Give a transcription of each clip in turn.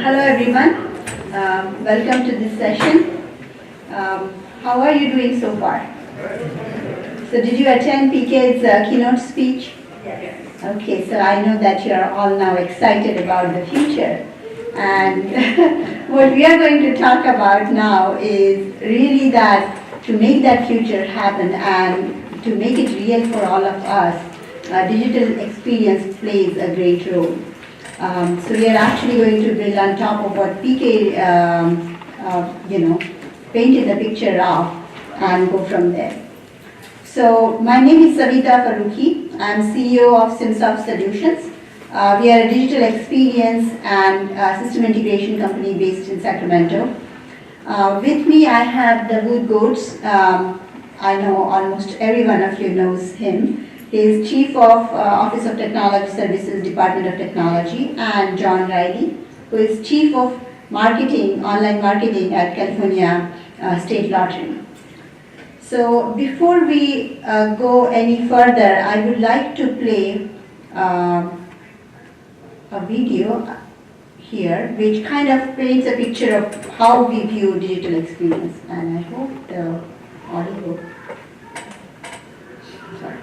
Hello everyone, welcome to this session. How are you doing so far? So did you attend PK's keynote speech? Yes. Okay, so I know that you are all now excited about the future. And what we are going to talk about now is really that to make that future happen and to make it real for all of us, digital experience plays a great role. So we are actually going to build on top of what PK, painted the picture of and go from there. So my name is Savita Farooqui. I am CEO of Symsoft Solutions. We are a digital experience and system integration company based in Sacramento. With me I have Davood Ghods. I know almost every one of you knows him. He is Chief of Office of Technology Services, Department of Technology, and John Reilly, who is Chief of Marketing, Online Marketing at California State Lottery. So before we go any further, I would like to play a video here which kind of paints a picture of how we view digital experience, and I hope the audio. Sorry.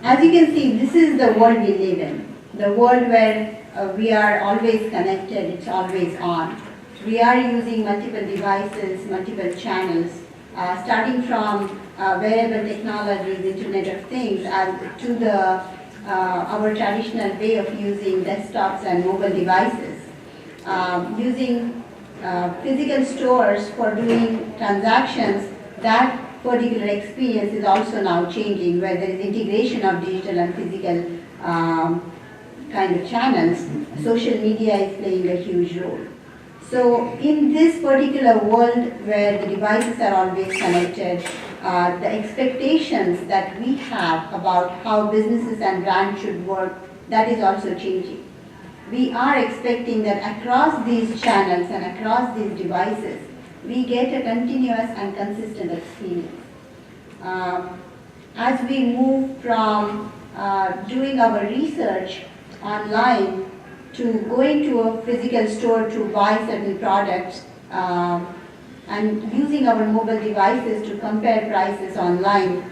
As you can see, this is the world we live in, the world where we are always connected, it's always on. We are using multiple devices, multiple channels, starting from wearable technologies, Internet of Things, to the our traditional way of using desktops and mobile devices, using physical stores for doing transactions. That particular experience is also now changing, where there is integration of digital and physical kind of channels. Social media is playing a huge role. So in this particular world where the devices are always connected, the expectations that we have about how businesses and brands should work, that is also changing. We are expecting that across these channels and across these devices, we get a continuous and consistent experience. As we move from doing our research online to going to a physical store to buy certain products and using our mobile devices to compare prices online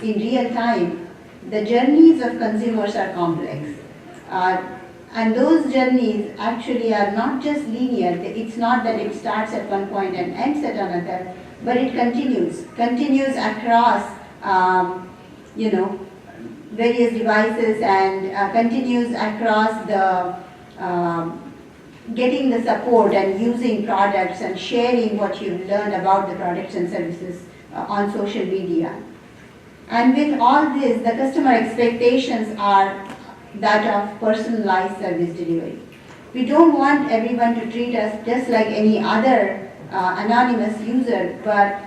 in real time, the journeys of consumers are complex. And those journeys actually are not just linear. It's not that it starts at one point and ends at another, but it continues across, various devices and continues across the getting the support and using products and sharing what you've learned about the products and services on social media. And with all this, the customer expectations are that of personalized service delivery. We don't want everyone to treat us just like any other anonymous user, but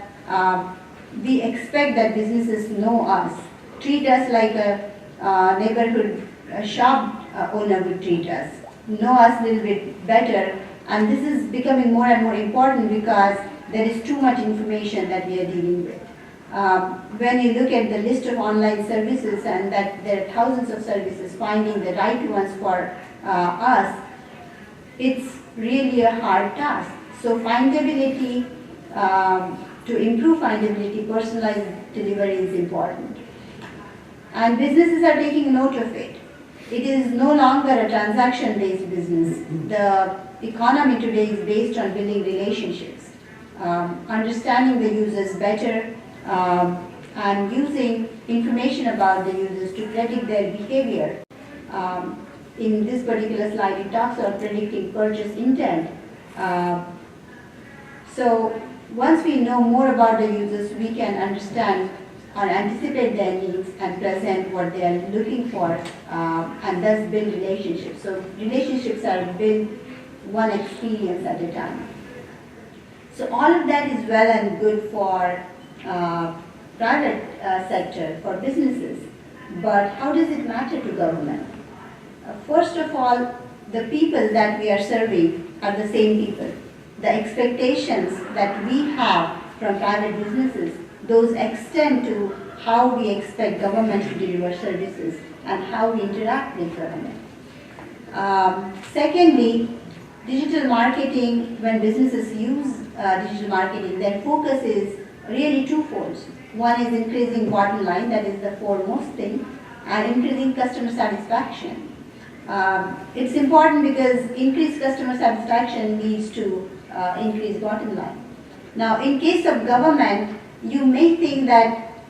we expect that businesses know us, treat us like a neighborhood shop owner would treat us, know us a little bit better, and this is becoming more and more important because there is too much information that we are dealing with. When you look at the list of online services and that there are thousands of services, finding the right ones for us, it's really a hard task. So findability, to improve findability, personalized delivery is important. And businesses are taking note of it. It is no longer a transaction-based business. The economy today is based on building relationships, understanding the users better, and using information about the users to predict their behavior. In this particular slide, it talks about predicting purchase intent. So once we know more about the users, we can understand or anticipate their needs and present what they are looking for, and thus build relationships. So relationships are built one experience at a time. So all of that is well and good for private sector, for businesses, but how does it matter to government? First of all, the people that we are serving are the same people. The expectations that we have from private businesses, those extend to how we expect government to deliver services and how we interact with government. Secondly, digital marketing, when businesses use digital marketing, their focus is really twofold. One is increasing bottom line, that is the foremost thing, and increasing customer satisfaction. It's important because increased customer satisfaction leads to increased bottom line. Now, in case of government, you may think that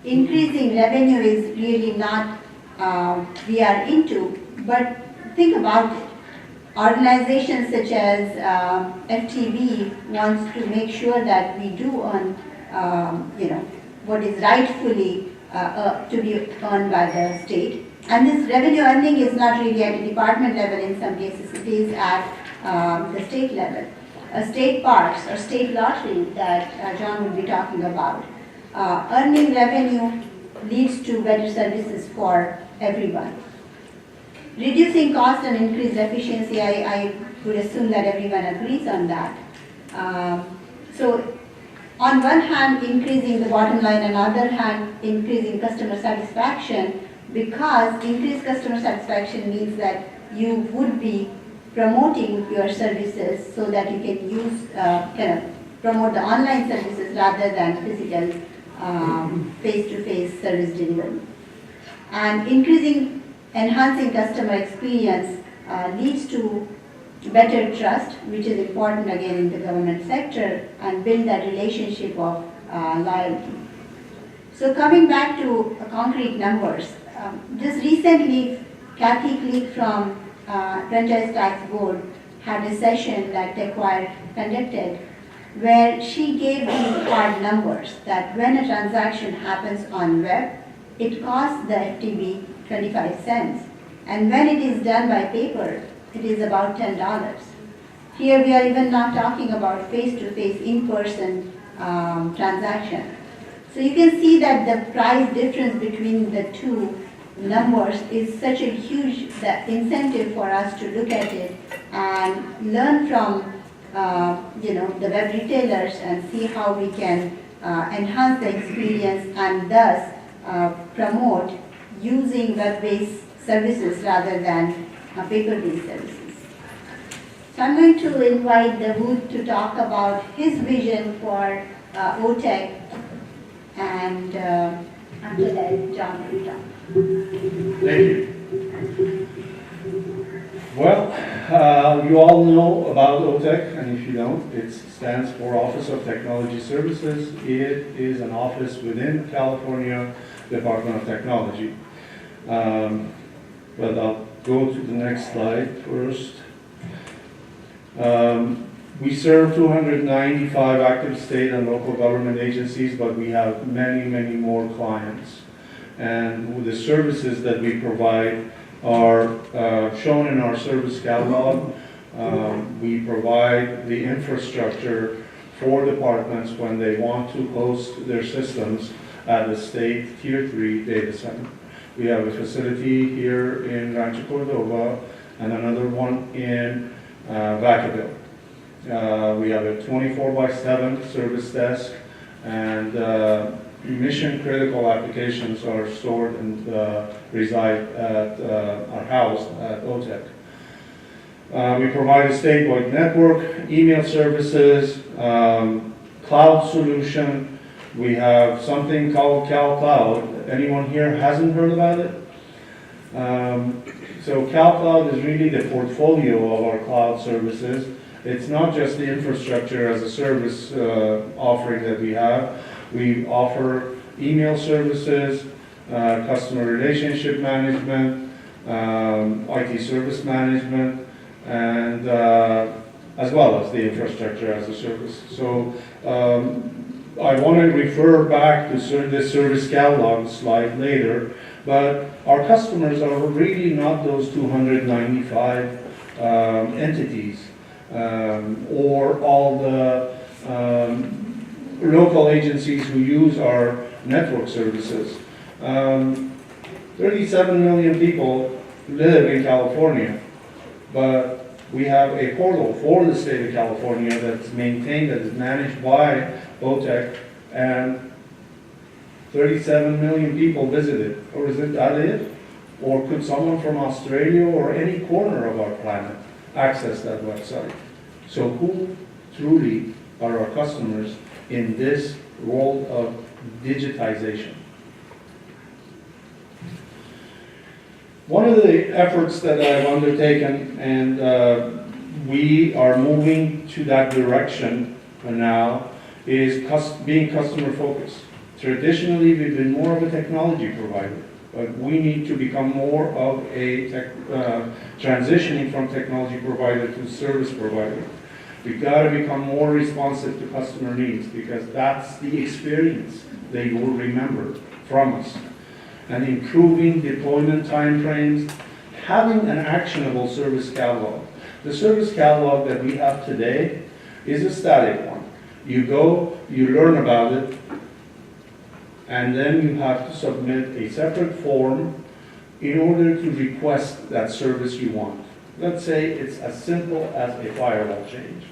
increasing revenue is really not we are into, but think about it. Organizations such as FTV wants to make sure that we do earn, what is rightfully to be earned by the state. And this revenue earning is not really at a department level in some cases, it is at the state level. State parks or state lottery that John will be talking about. Earning revenue leads to better services for everyone. Reducing cost and increased efficiency, I would assume that everyone agrees on that. So on one hand, increasing the bottom line, on the other hand, increasing customer satisfaction, because increased customer satisfaction means that you would be promoting your services so that you can use, promote the online services rather than physical face-to-face service delivery. And enhancing customer experience leads to better trust, which is important again in the government sector, and build that relationship of loyalty. So coming back to concrete numbers, just recently Kathy Cleek from Franchise Tax Board had a session that TechWire conducted where she gave these hard numbers that when a transaction happens on web, it costs the FTB 25 cents. And when it is done by paper, it is about $10. Here we are even not talking about face-to-face, in-person transaction. So you can see that the price difference between the two numbers is such a huge incentive for us to look at it and learn from the web retailers and see how we can enhance the experience and thus promote using web-based services rather than paper-based services. So I'm going to invite Davood to talk about his vision for OTech, and after that, John will talk. Thank you. Well, you all know about OTech, and if you don't, it stands for Office of Technology Services. It is an office within California Department of Technology. But I'll go to the next slide first. We serve 295 active state and local government agencies, but we have many, many more clients. And the services that we provide are shown in our service catalog. We provide the infrastructure for departments when they want to host their systems at a state Tier 3 data center. We have a facility here in Rancho Cordova and another one in Vacaville. We have a 24/7 service desk, and mission-critical applications are stored and reside at our house at OTech. We provide a statewide network, email services, cloud solution. We have something called Cal Cloud. Anyone here hasn't heard about it? So CalCloud is really the portfolio of our cloud services. It's not just the infrastructure as a service offering that we have. We offer email services, customer relationship management, IT service management, and as well as the infrastructure as a service. So I want to refer back to this service catalog slide later, but our customers are really not those 295 entities or all the local agencies who use our network services. 37 million people live in California, but we have a portal for the state of California that's maintained, that is managed by OTech, and 37 million people visit it. Or is it? Or could someone from Australia or any corner of our planet access that website? So who truly are our customers in this world of digitization? One of the efforts that I've undertaken, and we are moving to that direction now, is being customer focused. Traditionally, we've been more of a technology provider, but we need to become more of a transitioning from technology provider to service provider. We've got to become more responsive to customer needs, because that's the experience they will remember from us. And improving deployment timeframes, having an actionable service catalog. The service catalog that we have today is a static one. You go, you learn about it, and then you have to submit a separate form in order to request that service you want. Let's say it's as simple as a firewall change.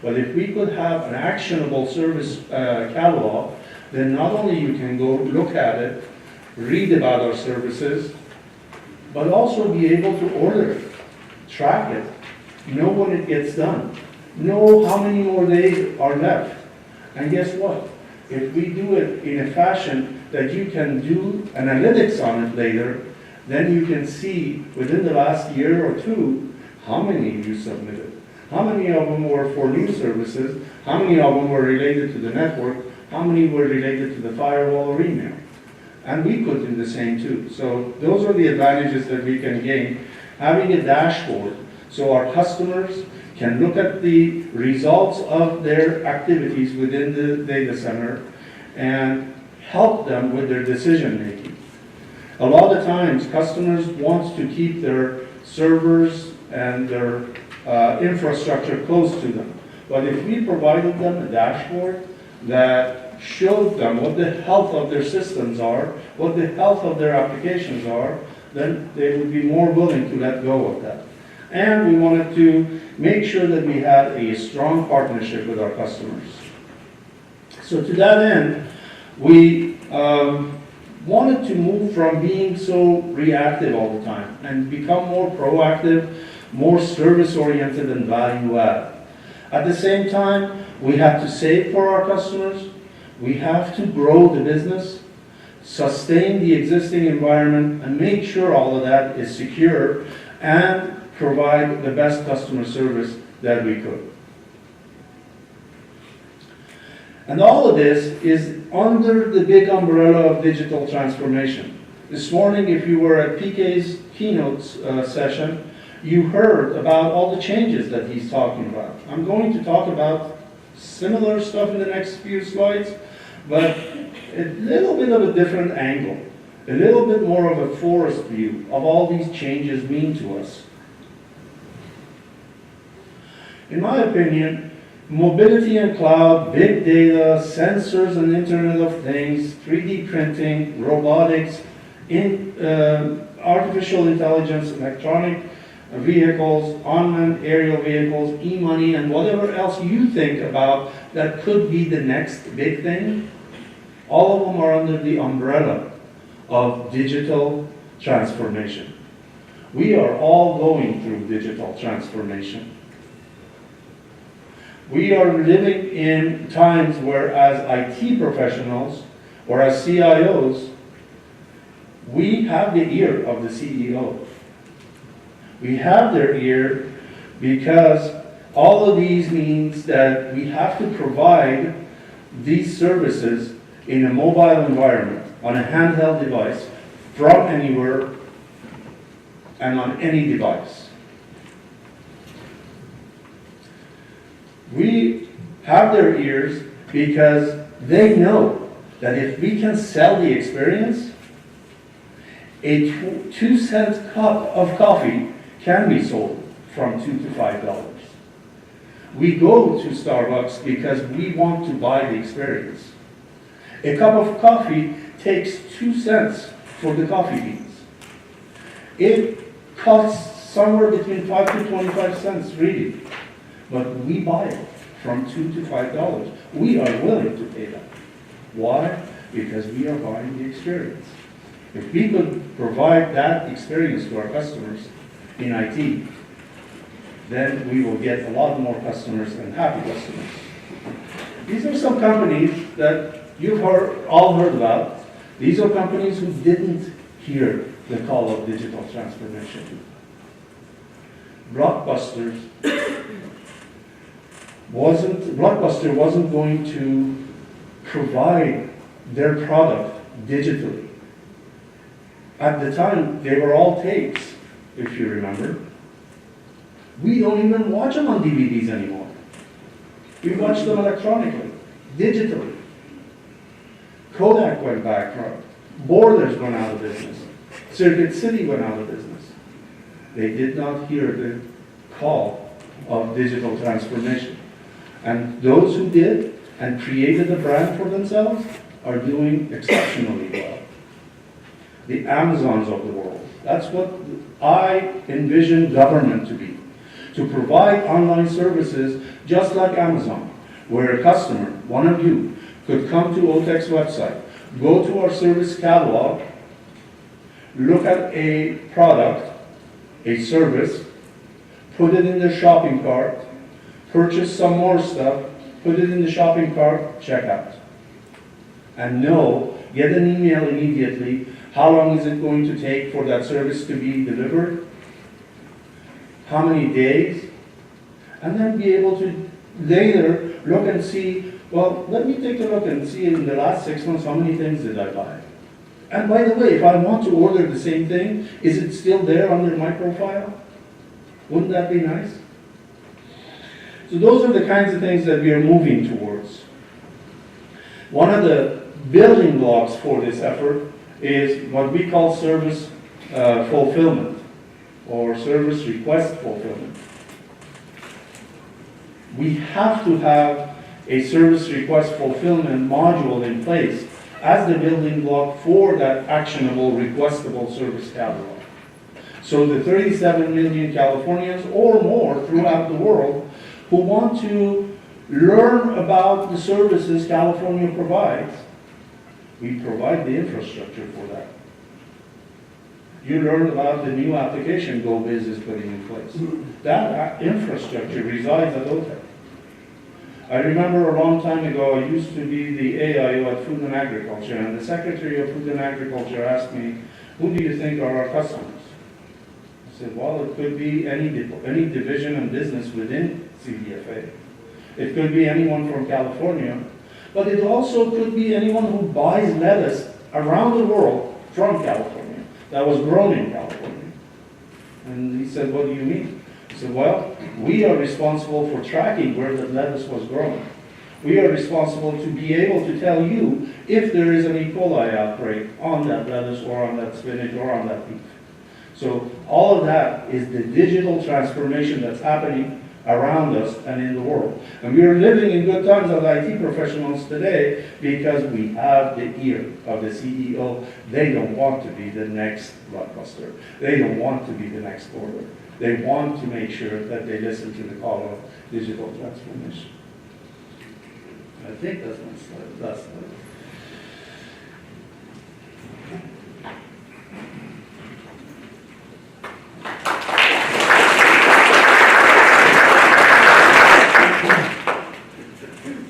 But if we could have an actionable service catalog, then not only you can go look at it, read about our services, but also be able to order it, track it, know when it gets done, know how many more days are left. And guess what? If we do it in a fashion that you can do analytics on it later, then you can see within the last year or two how many you submitted, how many of them were for new services, how many of them were related to the network, how many were related to the firewall or email. And we could do the same too. So those are the advantages that we can gain. Having a dashboard so our customers can look at the results of their activities within the data center and help them with their decision making. A lot of times customers want to keep their servers and their infrastructure close to them. But if we provided them a dashboard that showed them what the health of their systems are, what the health of their applications are, then they would be more willing to let go of that. And we wanted to make sure that we had a strong partnership with our customers. So to that end, we wanted to move from being so reactive all the time and become more proactive, more service-oriented and value-add. At the same time, we have to save for our customers. We have to grow the business, sustain the existing environment, and make sure all of that is secure and provide the best customer service that we could. And all of this is under the big umbrella of digital transformation. This morning, if you were at PK's keynote session, you heard about all the changes that he's talking about. I'm going to talk about similar stuff in the next few slides, but a little bit of a different angle, a little bit more of a forest view of all these changes mean to us. In my opinion, mobility and cloud, big data, sensors and Internet of Things, 3D printing, robotics, artificial intelligence, electronic vehicles, unmanned aerial vehicles, e-money, and whatever else you think about that could be the next big thing, all of them are under the umbrella of digital transformation. We are all going through digital transformation. We are living in times where as IT professionals or as CIOs, We have the ear of the CEO. We have their ear because all of these means that we have to provide these services in a mobile environment, on a handheld device, from anywhere, and on any device. We have their ears because they know that if we can sell the experience, a 2-cent cup of coffee can be sold from $2 to $5. We go to Starbucks because we want to buy the experience. A cup of coffee takes 2 cents for the coffee beans. It costs somewhere between 5 to 25 cents, really. But we buy it from $2 to $5. We are willing to pay that. Why? Because we are buying the experience. If we could provide that experience to our customers in IT, then we will get a lot more customers and happy customers. These are some companies that you've all heard about. These are companies who didn't hear the call of digital transformation. Blockbuster wasn't going to provide their product digitally. At the time, they were all tapes, if you remember. We don't even watch them on DVDs anymore. We watch them electronically, digitally. Kodak went bankrupt. Borders went out of business. Circuit City went out of business. They did not hear the call of digital transformation. And those who did and created a brand for themselves are doing exceptionally well. The Amazons of the world. That's what I envision government to be. To provide online services just like Amazon, where a customer, one of you, could come to OTech's website, go to our service catalog, look at a product, a service, put it in their shopping cart, purchase some more stuff, put it in the shopping cart, check out. And get an email immediately, how long is it going to take for that service to be delivered? How many days? And then be able to later look and see, well, let me take a look and see in the last 6 months, how many things did I buy? And by the way, if I want to order the same thing, is it still there under my profile? Wouldn't that be nice? So those are the kinds of things that we are moving towards. One of the building blocks for this effort is what we call service fulfillment or service request fulfillment. We have to have a service request fulfillment module in place as the building block for that actionable, requestable service catalog. So the 37 million Californians or more throughout the world who want to learn about the services California provides, we provide the infrastructure for that. You learn about the new application Ghods is putting in place. That infrastructure resides at OTech. I remember a long time ago, I used to be the AIO at Food and Agriculture, and the Secretary of Food and Agriculture asked me, who do you think are our customers? I said, well, it could be any division and business within CDFA. It could be anyone from California, but it also could be anyone who buys lettuce around the world from California, that was grown in California. And he said, what do you mean? I said, well, we are responsible for tracking where the lettuce was grown. We are responsible to be able to tell you if there is an E. coli outbreak on that lettuce or on that spinach or on that beef. So all of that is the digital transformation that's happening around us and in the world. And we are living in good times as IT professionals today because we have the ear of the CEO. They don't want to be the next blockbuster. They don't want to be the next order. They want to make sure that they listen to the call of digital transformation. I think that's my slide. Last slide.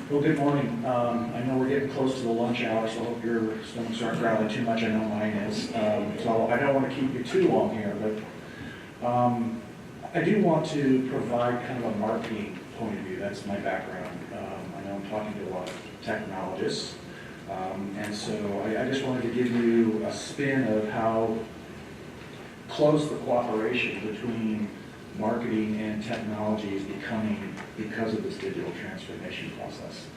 Well, good morning. I know we're getting close to the lunch hour, so I hope you're don't start growling too much, I know mine is. So I don't want to keep you too long here, but I do want to provide kind of a marketing point of view. That's my background. I know I'm talking to a lot of technologists, and so I just wanted to give you a spin of how close the cooperation between marketing and technology is becoming because of this digital transformation process.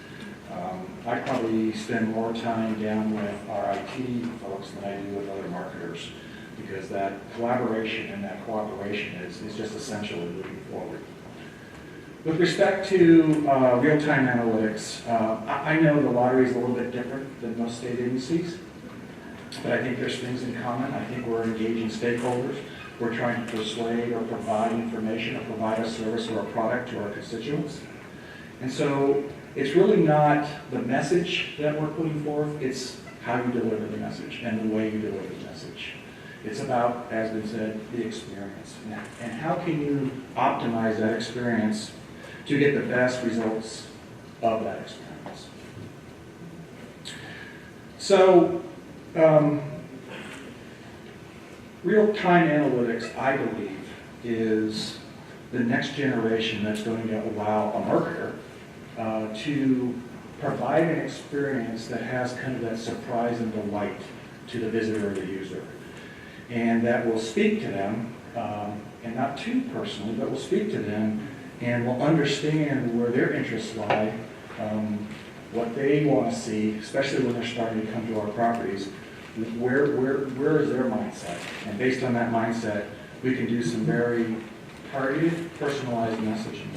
I probably spend more time down with our IT folks than I do with other marketers, because that collaboration and that cooperation is just essential in moving forward. With respect to real-time analytics, I know the lottery is a little bit different than most state agencies, but I think there's things in common. I think we're engaging stakeholders. We're trying to persuade or provide information or provide a service or a product to our constituents. And so it's really not the message that we're putting forth, it's how you deliver the message and the way you deliver the message. It's about, as been said, the experience. And how can you optimize that experience to get the best results of that experience? So, real-time analytics, I believe, is the next generation that's going to allow a marketer to provide an experience that has kind of that surprise and delight to the visitor or the user. And that will speak to them, and not too personally, but will speak to them and will understand where their interests lie, what they want to see, especially when they're starting to come to our properties. Where is their mindset? And based on that mindset, we can do some very targeted, personalized messaging.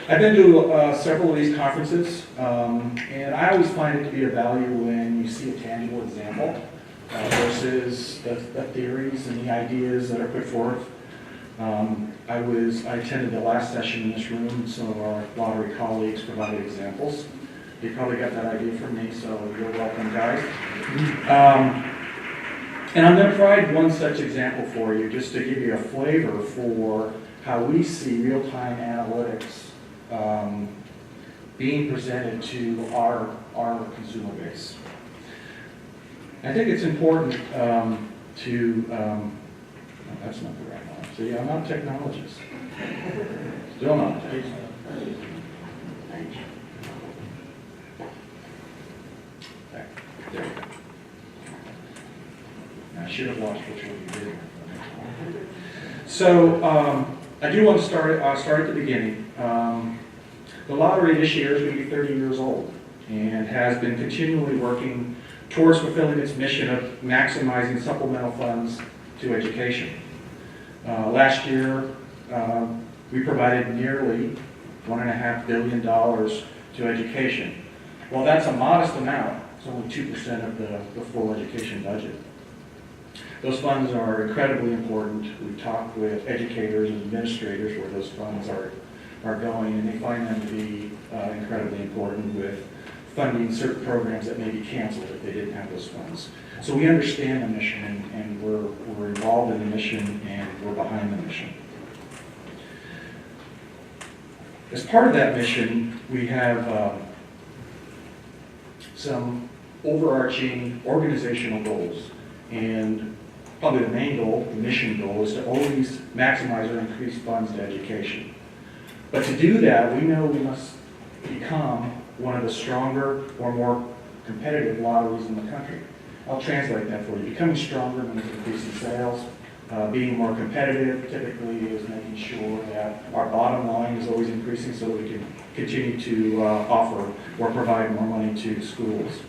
I've been to several of these conferences, and I always find it to be of value when you see a tangible example versus the theories and the ideas that are put forth. I attended the last session in this room, and some of our lottery colleagues provided examples. You probably got that idea from me, so you're welcome, guys. And I'm going to provide one such example for you, just to give you a flavor for how we see real-time analytics being presented to our consumer base. I think it's important to, no, that's not the right one. See, I'm not a technologist. Still not. There we go. I should have watched which one you did. So I do want to start at the beginning. The lottery this year is going to be 30 years old and has been continually working towards fulfilling its mission of maximizing supplemental funds to education. Last year, we provided nearly $1.5 billion to education. Well, that's a modest amount. It's only 2% of the full education budget. Those funds are incredibly important. We talk with educators and administrators where those funds are going, and they find them to be incredibly important with funding certain programs that may be canceled if they didn't have those funds. So we understand the mission, and we're involved in the mission, and we're behind the mission. As part of that mission, we have some overarching organizational goals, and probably the main goal, the mission goal, is to always maximize or increase funds to education. But to do that, we know we must become one of the stronger or more competitive lotteries in the country. I'll translate that for you. Becoming stronger means increasing sales. Being more competitive typically is making sure that our bottom line is always increasing so that we can continue to offer or provide more money to schools.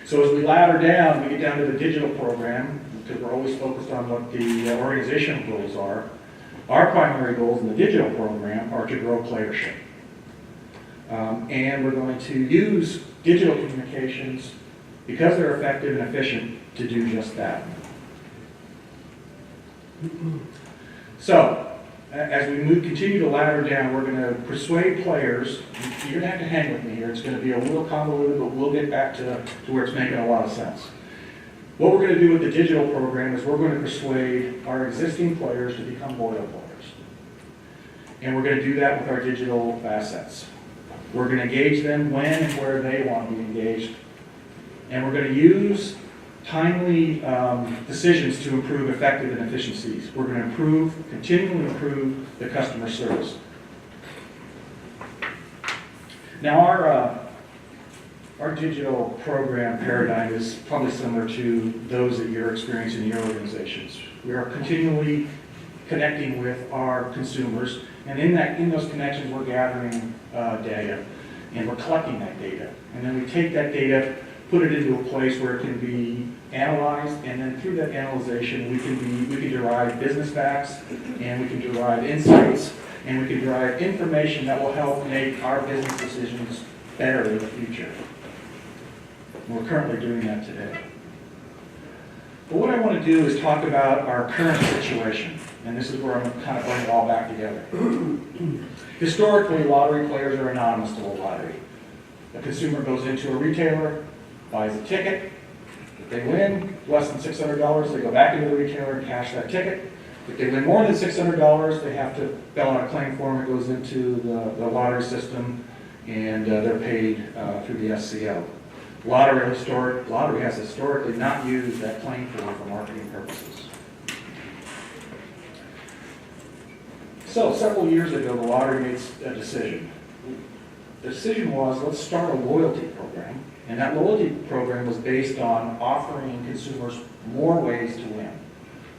So as we ladder down, we get down to the digital program, because we're always focused on what the organizational goals are. Our primary goals in the digital program are to grow playership. And we're going to use digital communications, because they're effective and efficient, to do just that. So, as we continue to ladder down, we're going to persuade players. You're going to have to hang with me here. It's going to be a little convoluted, but we'll get back to where it's making a lot of sense. What we're going to do with the digital program is we're going to persuade our existing players to become loyal players. And we're going to do that with our digital assets. We're going to engage them when and where they want to be engaged. And we're going to use timely decisions to improve effective and efficiencies. We're going to continually improve the customer service. Now our digital program paradigm is probably similar to those that you're experiencing in your organizations. We are continually connecting with our consumers, and in those connections we're gathering data, and we're collecting that data. And then we take that data, put it into a place where it can be analyzed, and then through that analyzation we can derive business facts, and we can derive insights, and we can derive information that will help make our business decisions better in the future. And we're currently doing that today. But what I want to do is talk about our current situation, and this is where I'm kind of bringing it all back together. Historically, lottery players are anonymous to the lottery. A consumer goes into a retailer, buys a ticket. If they win less than $600, they go back into the retailer and cash that ticket. If they win more than $600, they have to fill out a claim form. It goes into the lottery system, and they're paid through the SCO. Lottery has historically not used that claim form for marketing purposes. So several years ago, the lottery made a decision. The decision was, let's start a loyalty program, and that loyalty program was based on offering consumers more ways to win.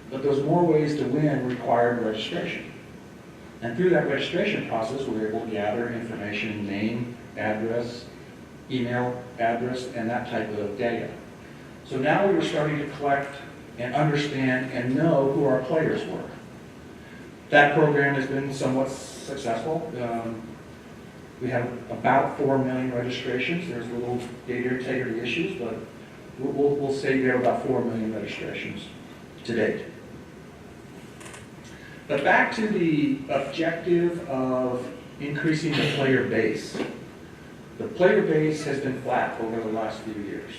But those more ways to win required registration. And through that registration process, we were able to gather information, name, address, email address, and that type of data. So now we were starting to collect and understand and know who our players were. That program has been somewhat successful. We have about 4 million registrations. There's little data integrity issues, but we'll say we have about 4 million registrations to date. But back to the objective of increasing the player base. The player base has been flat over the last few years.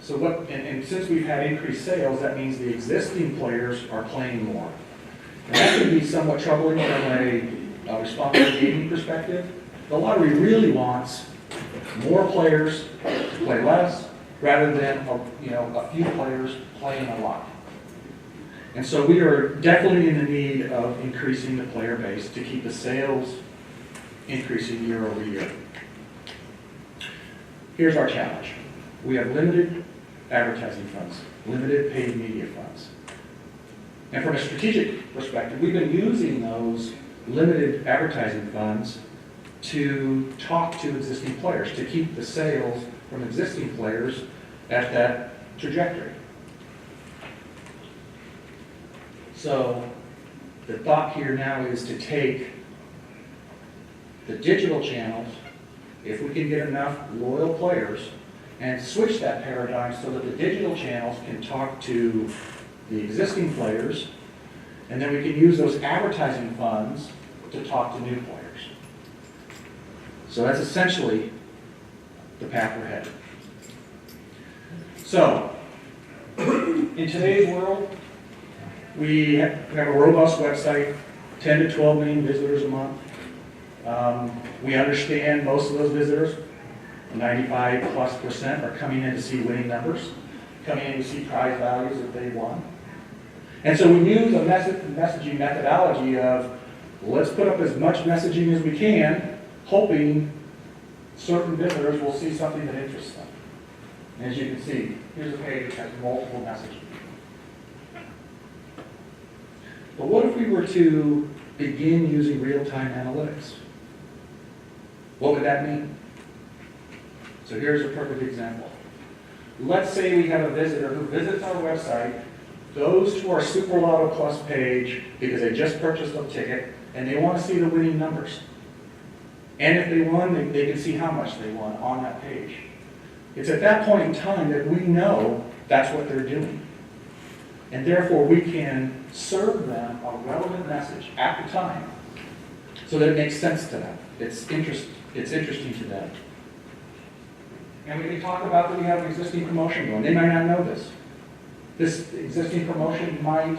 So and since we've had increased sales, that means the existing players are playing more. And that can be somewhat troubling from a responsible gaming perspective. The lottery really wants more players to play less, rather than a few players playing a lot. And so we are definitely in the need of increasing the player base to keep the sales increasing year over year. Here's our challenge. We have limited advertising funds, limited paid media funds. And from a strategic perspective, we've been using those limited advertising funds to talk to existing players, to keep the sales from existing players at that trajectory. So the thought here now is to take the digital channels, if we can get enough loyal players, and switch that paradigm so that the digital channels can talk to the existing players, and then we can use those advertising funds to talk to new players. So that's essentially the path we're headed. So, in today's world, we have a robust website, 10 to 12 million visitors a month. We understand most of those visitors, 95+%, are coming in to see winning numbers, coming in to see prize values that they won. And so we use a messaging methodology of, let's put up as much messaging as we can, hoping certain visitors will see something that interests them. And as you can see, here's a page that has multiple messages. But what if we were to begin using real-time analytics? What would that mean? So here's a perfect example. Let's say we have a visitor who visits our website, goes to our Super Lotto Plus page because they just purchased a ticket, and they want to see the winning numbers. And if they won, they can see how much they won on that page. It's at that point in time that we know that's what they're doing. And therefore, we can serve them a relevant message at the time so that it makes sense to them. It's interesting to them. And we can talk about that we have an existing promotion going. They might not know this. This existing promotion might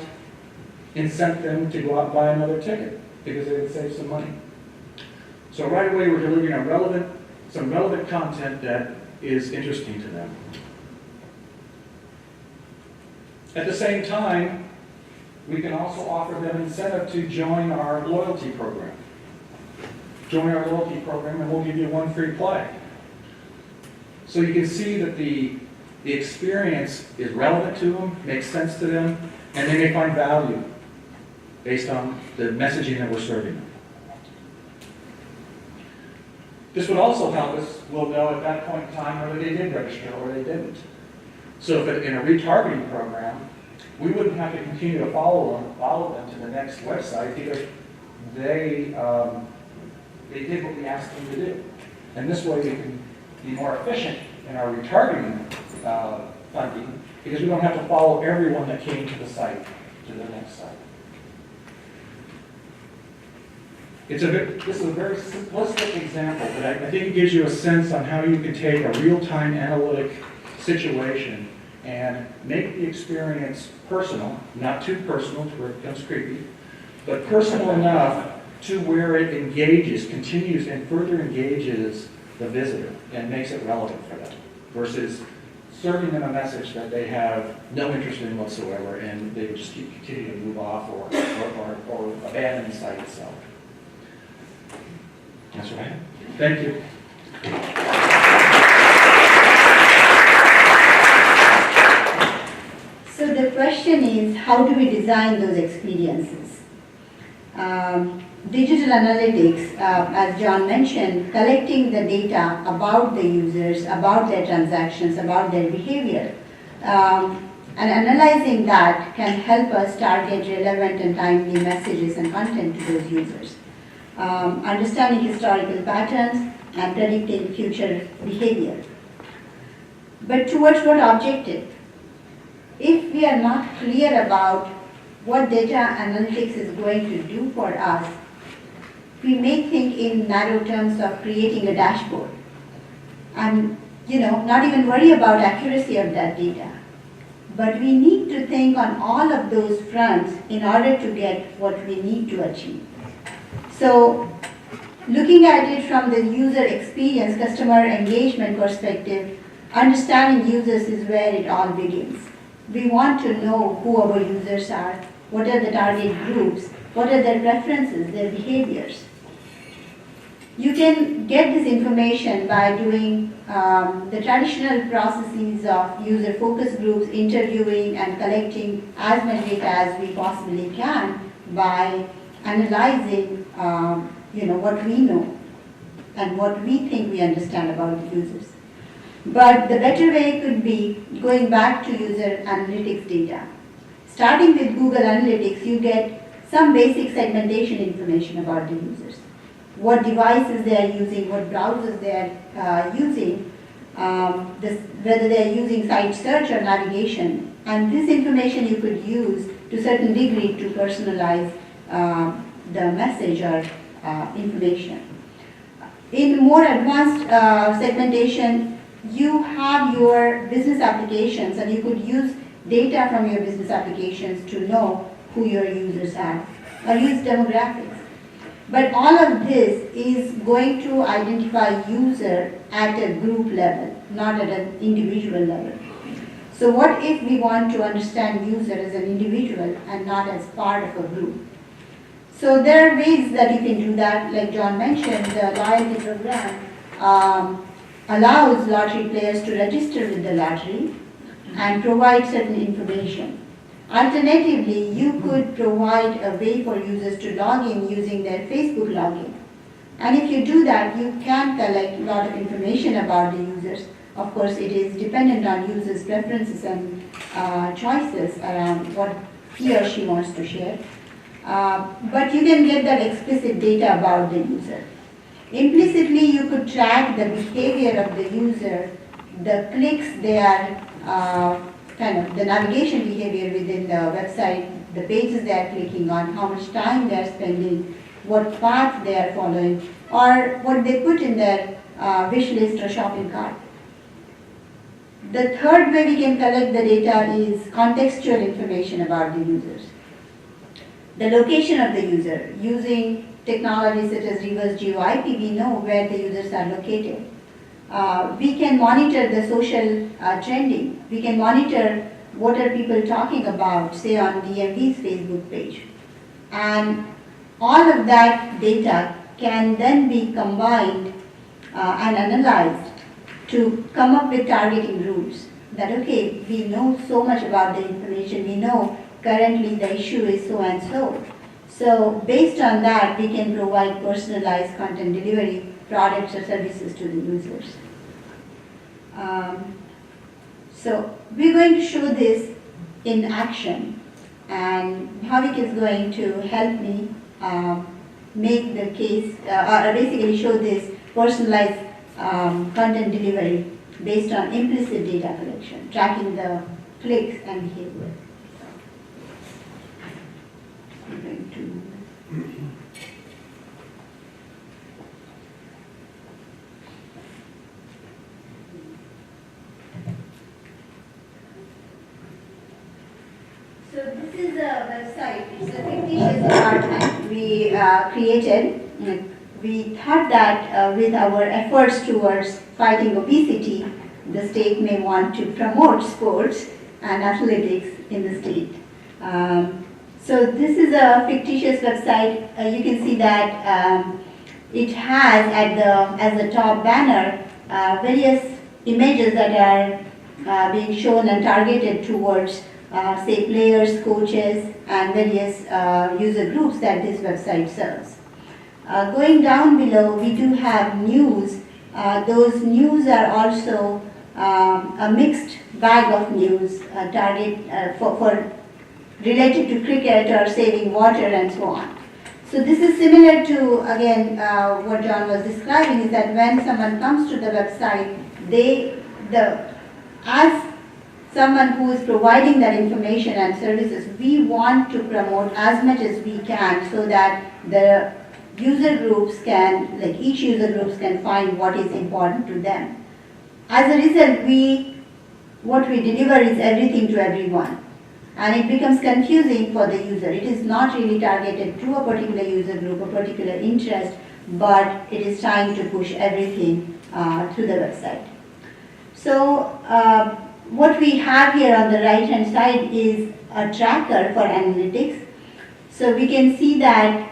incent them to go out and buy another ticket because they would save some money. So right away, we're delivering some relevant content that is interesting to them. At the same time, we can also offer them incentive to join our loyalty program. Join our loyalty program and we'll give you one free play. So you can see that the experience is relevant to them, makes sense to them, and they may find value based on the messaging that we're serving them. This would also help us, we'll know at that point in time whether they did register or they didn't. So if in a retargeting program, we wouldn't have to continue to follow them to the next website because they did what we asked them to do. And this way we can be more efficient in our retargeting funding because we don't have to follow everyone that came to the site to the next site. This is a very simplistic example, but I think it gives you a sense on how you can take a real-time analytic situation and make the experience personal, not too personal to where it becomes creepy, but personal enough to where it engages, continues and further engages the visitor and makes it relevant for them, versus serving them a message that they have no interest in whatsoever and they would just continue to move off or abandon the site itself. That's right. Thank you. So the question is, how do we design those experiences? Digital analytics, as John mentioned, collecting the data about the users, about their transactions, about their behavior, and analyzing that can help us target relevant and timely messages and content to those users. Understanding historical patterns and predicting future behavior. But towards what objective? If we are not clear about what data analytics is going to do for us, we may think in narrow terms of creating a dashboard and not even worry about accuracy of that data. But we need to think on all of those fronts in order to get what we need to achieve. So looking at it from the user experience, customer engagement perspective, understanding users is where it all begins. We want to know who our users are, what are the target groups, what are their preferences, their behaviors. You can get this information by doing the traditional processes of user focus groups, interviewing and collecting as much data as we possibly can by analyzing what we know and what we think we understand about the users. But the better way could be going back to user analytics data. Starting with Google Analytics, you get some basic segmentation information about the users. What devices they are using, what browsers they are using, whether they are using site search or navigation. And this information you could use to a certain degree to personalize the message or information. In more advanced segmentation, you have your business applications and you could use data from your business applications to know who your users are or use demographics. But all of this is going to identify user at a group level, not at an individual level. So what if we want to understand user as an individual and not as part of a group? So there are ways that you can do that. Like John mentioned, the loyalty program allows lottery players to register with the lottery and provide certain information. Alternatively, you could provide a way for users to log in using their Facebook login. And if you do that, you can collect a lot of information about the users. Of course, it is dependent on users' preferences and choices around what he or she wants to share. But you can get that explicit data about the user. Implicitly, you could track the behavior of the user, the clicks they are, the navigation behavior within the website, the pages they are clicking on, how much time they are spending, what path they are following, or what they put in their wish list or shopping cart. The third way we can collect the data is contextual information about the users. The location of the user, using technologies such as reverse GeoIP, we know where the users are located. We can monitor the social trending. We can monitor what are people talking about, say on DMV's Facebook page. And all of that data can then be combined and analyzed to come up with targeting rules. That, okay, we know so much about the information, we know currently the issue is so and so. So based on that, we can provide personalized content delivery products or services to the users. So we're going to show this in action, and Bhavik is going to help me make the case, or basically show this personalized content delivery based on implicit data collection, tracking the clicks and behavior. I'm going to So this is a website, it's a fictitious department we created. We thought that with our efforts towards fighting obesity, the state may want to promote sports and athletics in the state. So this is a fictitious website. You can see that it has as a top banner various images that are being shown and targeted towards say players, coaches, and various user groups that this website serves. Going down below, we do have news. Those news are also a mixed bag of news for related to cricket or saving water and so on. So this is similar to, again, what John was describing, is that when someone comes to the website, as someone who is providing that information and services, we want to promote as much as we can so that the user groups can, like each user groups can find what is important to them. As a result, what we deliver is everything to everyone. And it becomes confusing for the user. It is not really targeted to a particular user group, a particular interest, but it is trying to push everything through the website. So what we have here on the right hand side is a tracker for analytics. So we can see that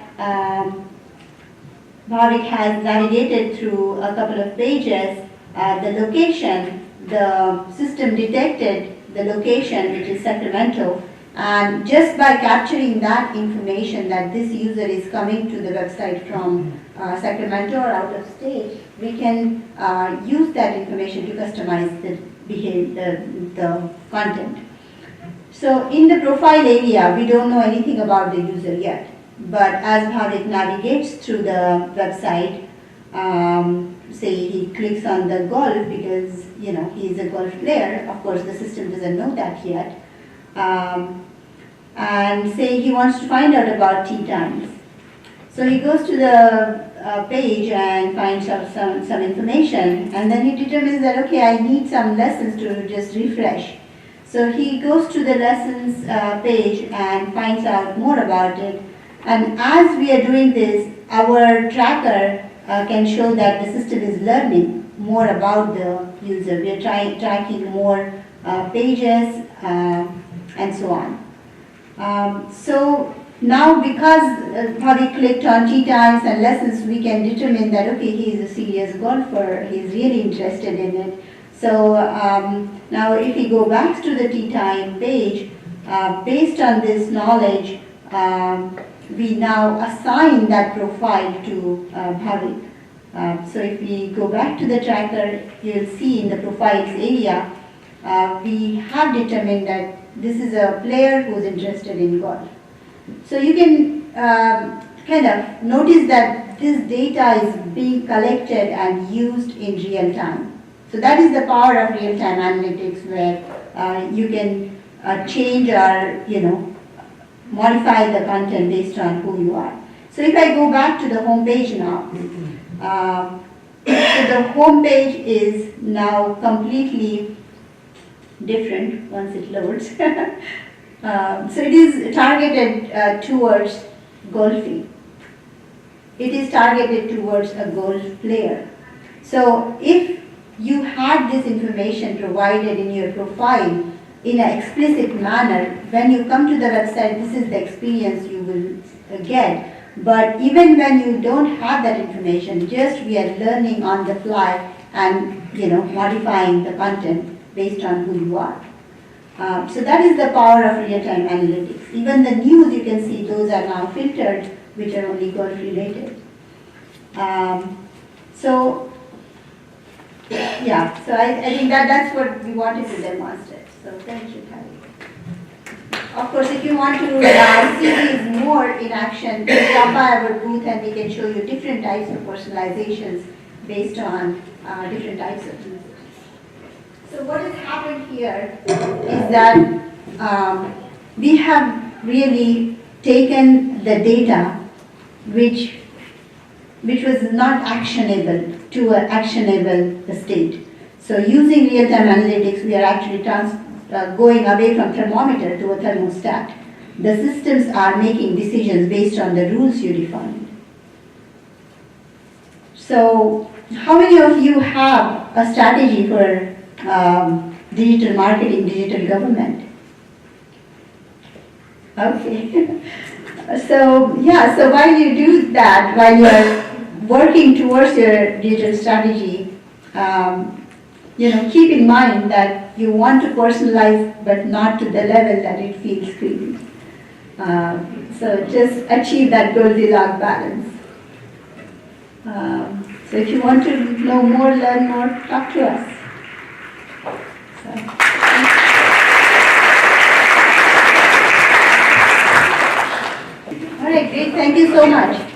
Bhavik has navigated through a couple of pages. The location, the system detected the location, which is Sacramento, and just by capturing that information that this user is coming to the website from Sacramento or out of state, we can use that information to customize the content. So in the profile area, we don't know anything about the user yet, but as Bhavik navigates through the website, say he clicks on the golf because he is a golf player. Of course, the system doesn't know that yet. And say he wants to find out about tee times. So he goes to the page and finds out some information, and then he determines that, okay, I need some lessons to just refresh. So he goes to the lessons page and finds out more about it. And as we are doing this, our tracker can show that the system is learning more about the user. We are tracking more pages and so on. So now because Bhavik clicked on tee times and lessons, we can determine that, okay, he is a serious golfer, he is really interested in it. So now if we go back to the tee time page, based on this knowledge, we now assign that profile to Bhavik. So if we go back to the tracker, you'll see in the profiles area, we have determined that this is a player who's interested in golf. So you can kind of notice that this data is being collected and used in real time. So that is the power of real-time analytics, where you can change or modify the content based on who you are. So if I go back to the home page now, so the home page is now completely different once it loads. So it is targeted towards golfing. it is targeted towards a gold player. So if you had this information provided in your profile in an explicit manner, when you come to the website, this is the experience you will get. But even when you don't have that information, just we are learning on the fly and modifying the content based on who you are. So that is the power of real-time analytics. Even the news, you can see those are now filtered, which are only golf related. So I think that's what we wanted to demonstrate. So thank you, Kari. Of course, if you want to see these more in action, come by our booth and we can show you different types of personalizations based on different types of users. So what has happened here is that we have really taken the data which was not actionable to an actionable state. So using real-time analytics, we are actually going away from thermometer to a thermostat. The systems are making decisions based on the rules you defined. So how many of you have a strategy for digital marketing, digital government? Okay. So while you do that, while you are working towards your digital strategy, keep in mind that you want to personalize, but not to the level that it feels creepy. So just achieve that Goldilocks balance. So if you want to know more, learn more, talk to us. All right, great. Thank you so much.